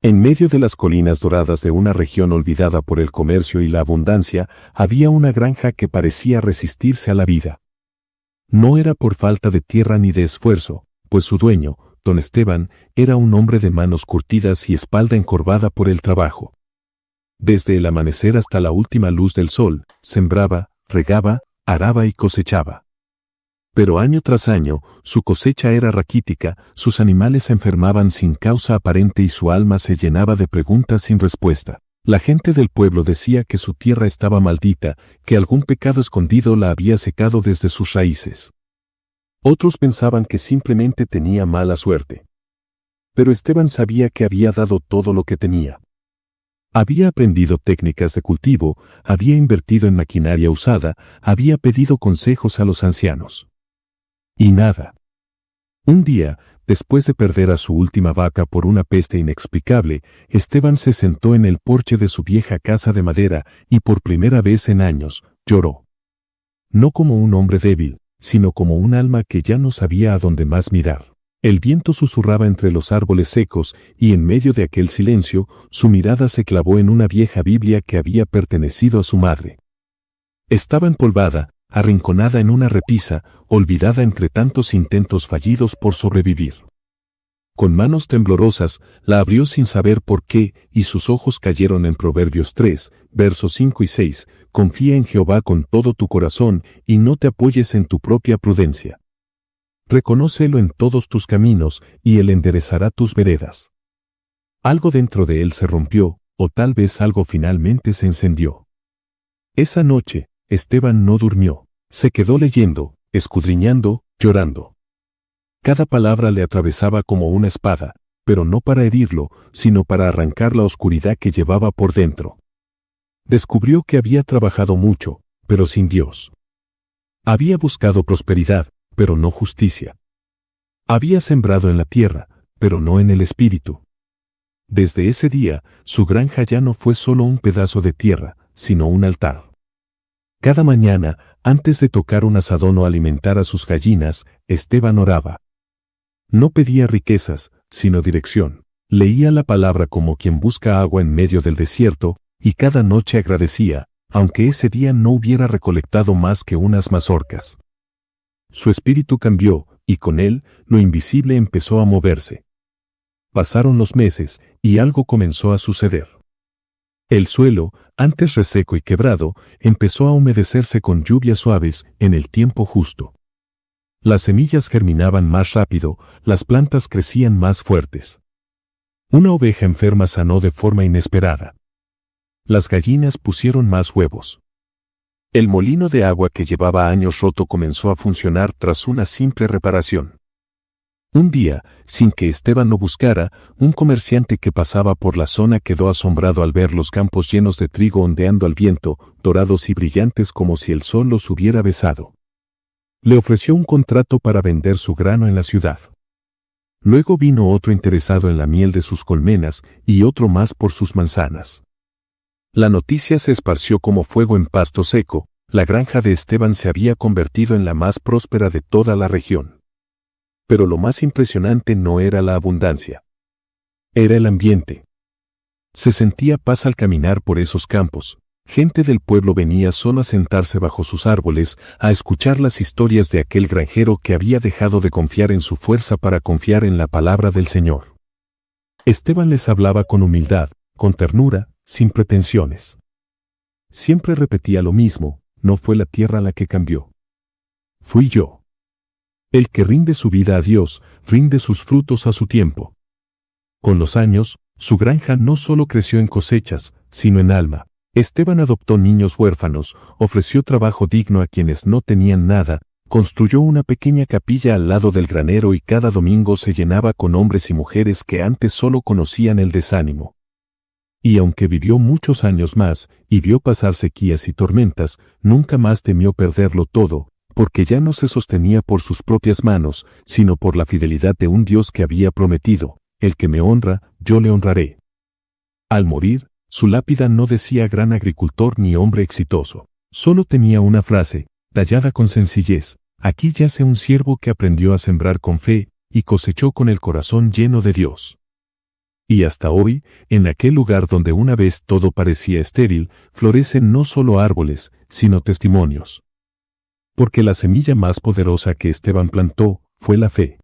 En medio de las colinas doradas de una región olvidada por el comercio y la abundancia, había una granja que parecía resistirse a la vida. No era por falta de tierra ni de esfuerzo, pues su dueño, don Esteban, era un hombre de manos curtidas y espalda encorvada por el trabajo. Desde el amanecer hasta la última luz del sol, sembraba, regaba, araba y cosechaba. Pero año tras año, su cosecha era raquítica, sus animales se enfermaban sin causa aparente y su alma se llenaba de preguntas sin respuesta. La gente del pueblo decía que su tierra estaba maldita, que algún pecado escondido la había secado desde sus raíces. Otros pensaban que simplemente tenía mala suerte. Pero Esteban sabía que había dado todo lo que tenía. Había aprendido técnicas de cultivo, había invertido en maquinaria usada, había pedido consejos a los ancianos. Y nada. Un día, después de perder a su última vaca por una peste inexplicable, Esteban se sentó en el porche de su vieja casa de madera y por primera vez en años, lloró. No como un hombre débil, sino como un alma que ya no sabía a dónde más mirar. El viento susurraba entre los árboles secos y en medio de aquel silencio, su mirada se clavó en una vieja Biblia que había pertenecido a su madre. Estaba empolvada, arrinconada en una repisa, olvidada entre tantos intentos fallidos por sobrevivir. Con manos temblorosas, la abrió sin saber por qué, y sus ojos cayeron en Proverbios 3, versos 5 y 6, confía en Jehová con todo tu corazón, y no te apoyes en tu propia prudencia. Reconócelo en todos tus caminos, y él enderezará tus veredas. Algo dentro de él se rompió, o tal vez algo finalmente se encendió. Esa noche, Esteban no durmió. Se quedó leyendo, escudriñando, llorando. Cada palabra le atravesaba como una espada, pero no para herirlo, sino para arrancar la oscuridad que llevaba por dentro. Descubrió que había trabajado mucho, pero sin Dios. Había buscado prosperidad, pero no justicia. Había sembrado en la tierra, pero no en el espíritu. Desde ese día, su granja ya no fue solo un pedazo de tierra, sino un altar. Cada mañana, antes de tocar un asadón o alimentar a sus gallinas, Esteban oraba. No pedía riquezas, sino dirección. Leía la palabra como quien busca agua en medio del desierto, y cada noche agradecía, aunque ese día no hubiera recolectado más que unas mazorcas. Su espíritu cambió, y con él, lo invisible empezó a moverse. Pasaron los meses, y algo comenzó a suceder. El suelo, antes reseco y quebrado, empezó a humedecerse con lluvias suaves en el tiempo justo. Las semillas germinaban más rápido, las plantas crecían más fuertes. Una oveja enferma sanó de forma inesperada. Las gallinas pusieron más huevos. El molino de agua que llevaba años roto comenzó a funcionar tras una simple reparación. Un día, sin que Esteban lo buscara, un comerciante que pasaba por la zona quedó asombrado al ver los campos llenos de trigo ondeando al viento, dorados y brillantes como si el sol los hubiera besado. Le ofreció un contrato para vender su grano en la ciudad. Luego vino otro interesado en la miel de sus colmenas y otro más por sus manzanas. La noticia se esparció como fuego en pasto seco, la granja de Esteban se había convertido en la más próspera de toda la región. Pero lo más impresionante no era la abundancia. Era el ambiente. Se sentía paz al caminar por esos campos. Gente del pueblo venía solo a sentarse bajo sus árboles, a escuchar las historias de aquel granjero que había dejado de confiar en su fuerza para confiar en la palabra del Señor. Esteban les hablaba con humildad, con ternura, sin pretensiones. Siempre repetía lo mismo, no fue la tierra la que cambió. Fui yo. El que rinde su vida a Dios, rinde sus frutos a su tiempo. Con los años, su granja no solo creció en cosechas, sino en alma. Esteban adoptó niños huérfanos, ofreció trabajo digno a quienes no tenían nada, construyó una pequeña capilla al lado del granero y cada domingo se llenaba con hombres y mujeres que antes solo conocían el desánimo. Y aunque vivió muchos años más, y vio pasar sequías y tormentas, nunca más temió perderlo todo, porque ya no se sostenía por sus propias manos, sino por la fidelidad de un Dios que había prometido, el que me honra, yo le honraré. Al morir, su lápida no decía gran agricultor ni hombre exitoso, solo tenía una frase, tallada con sencillez, aquí yace un siervo que aprendió a sembrar con fe y cosechó con el corazón lleno de Dios. Y hasta hoy, en aquel lugar donde una vez todo parecía estéril, florecen no solo árboles, sino testimonios. Porque la semilla más poderosa que Esteban plantó fue la fe.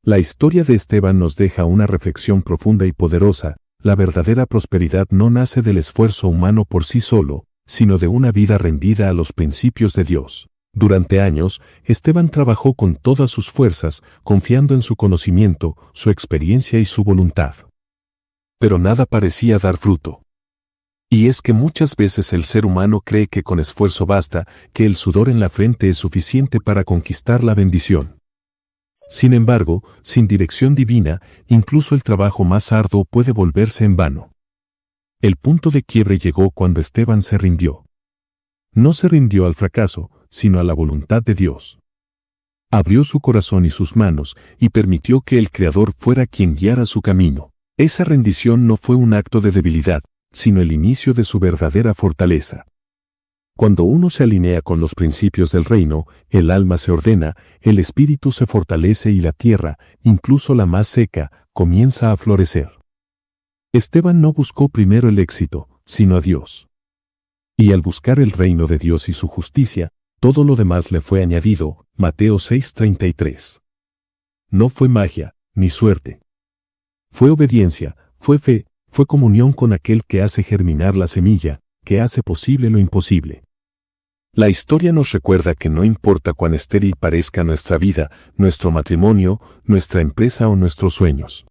La historia de Esteban nos deja una reflexión profunda y poderosa. La verdadera prosperidad no nace del esfuerzo humano por sí solo, sino de una vida rendida a los principios de Dios. Durante años, Esteban trabajó con todas sus fuerzas, confiando en su conocimiento, su experiencia y su voluntad. Pero nada parecía dar fruto. Y es que muchas veces el ser humano cree que con esfuerzo basta, que el sudor en la frente es suficiente para conquistar la bendición. Sin embargo, sin dirección divina, incluso el trabajo más arduo puede volverse en vano. El punto de quiebre llegó cuando Esteban se rindió. No se rindió al fracaso, sino a la voluntad de Dios. Abrió su corazón y sus manos, y permitió que el Creador fuera quien guiara su camino. Esa rendición no fue un acto de debilidad, sino el inicio de su verdadera fortaleza. Cuando uno se alinea con los principios del reino, el alma se ordena, el espíritu se fortalece y la tierra, incluso la más seca, comienza a florecer. Esteban no buscó primero el éxito, sino a Dios. Y al buscar el reino de Dios y su justicia, todo lo demás le fue añadido. Mateo 6:33. No fue magia, ni suerte. Fue obediencia, fue fe, fue comunión con aquel que hace germinar la semilla, que hace posible lo imposible. La historia nos recuerda que no importa cuán estéril parezca nuestra vida, nuestro matrimonio, nuestra empresa o nuestros sueños.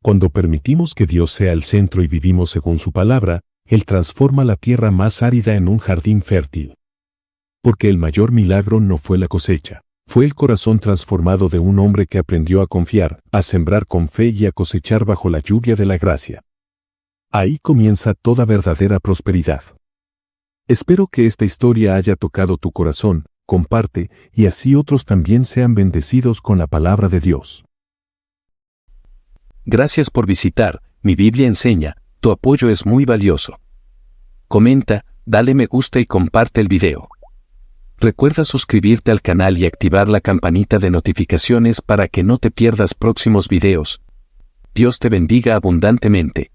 Cuando permitimos que Dios sea el centro y vivimos según su palabra, Él transforma la tierra más árida en un jardín fértil. Porque el mayor milagro no fue la cosecha, fue el corazón transformado de un hombre que aprendió a confiar, a sembrar con fe y a cosechar bajo la lluvia de la gracia. Ahí comienza toda verdadera prosperidad. Espero que esta historia haya tocado tu corazón, comparte, y así otros también sean bendecidos con la palabra de Dios. Gracias por visitar, Mi Biblia Enseña, tu apoyo es muy valioso. Comenta, dale me gusta y comparte el video. Recuerda suscribirte al canal y activar la campanita de notificaciones para que no te pierdas próximos videos. Dios te bendiga abundantemente.